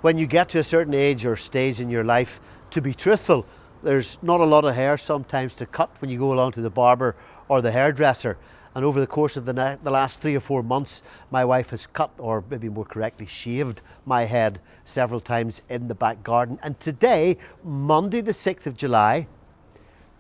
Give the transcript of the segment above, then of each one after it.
When you get to a certain age or stage in your life, to be truthful, there's not a lot of hair sometimes to cut when you go along to the barber or the hairdresser. And over the course of the last 3 or 4 months, my wife has cut, or maybe more correctly, shaved my head several times in the back garden. And today, Monday the 6th of July,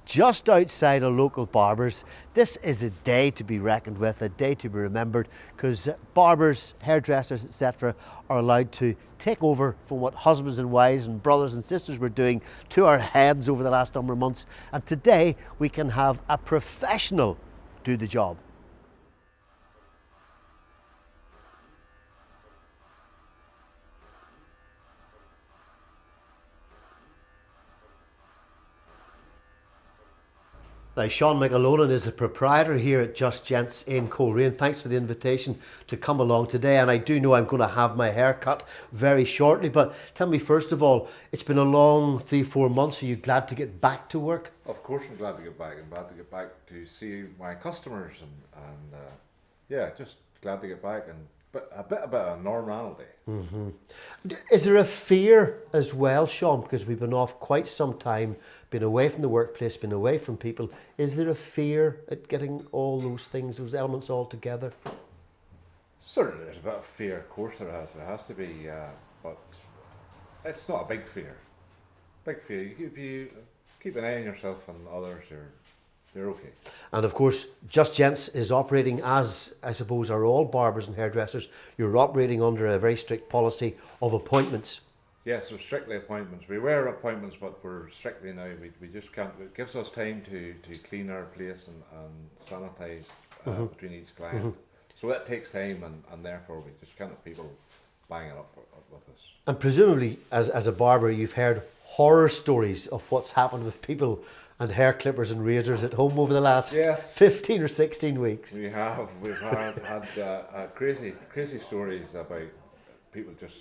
just outside a local barber's, this is a day to be reckoned with, a day to be remembered, because barbers, hairdressers, etc. are allowed to take over from what husbands and wives and brothers and sisters were doing to our heads over the last number of months. And today we can have a professional do the job. Now, Sean McNeill is the proprietor here at Just Gents in Coleraine. Thanks for the invitation to come along today. And I do know I'm going to have my hair cut very shortly. But tell me, first of all, it's been a long 3-4 months. Are you glad to get back to work? Of course I'm glad to get back. I'm glad to get back to see my customers and yeah, just glad to get back and a bit of normality. Mm-hmm. Is there a fear as well, Sean, because we've been off quite some time, been away from the workplace, been away from people. Is there a fear at getting all those things, those elements all together? Certainly there's a bit of fear, of course there has to be, but it's not a big fear. Big fear, if you keep an eye on yourself and others, you're okay. And of course, Just Gents is operating, as I suppose are all barbers and hairdressers, you're operating under a very strict policy of appointments. Yes, we're strictly appointments. We were appointments, but we're strictly now. We just can't. It gives us time to clean our place and sanitise between each client. So that takes time, and therefore we just can't have people banging up with us. And presumably, as a barber, you've heard horror stories of what's happened with people and hair clippers and razors at home over the last 15 or 16 weeks. We have. We've had crazy stories about people just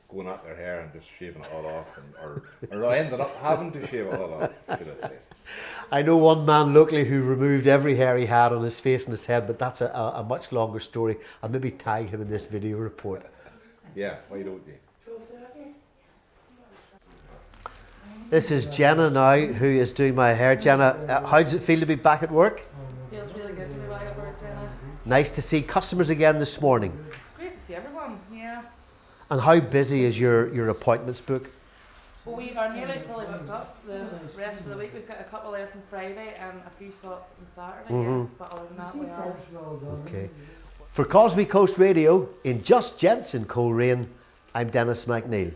going at their hair and just shaving it all off, or ended up having to shave it all off, should I say. I know one man locally who removed every hair he had on his face and his head, but that's a much longer story. I'll maybe tag him in this video report. Yeah, why don't you? This is Jenna now, who is doing my hair. Jenna, how does it feel to be back at work? Feels really good to be back at work, Dennis. Nice to see customers again this morning. It's great to see everyone, yeah. And how busy is your appointments book? Well, we are nearly fully booked up. The rest of the week we've got a couple left on Friday and a few slots on Saturday, yes, but other than that we are. Okay. For Causeway Coast Radio, in Just Gents in Coleraine, I'm Denis McNeill.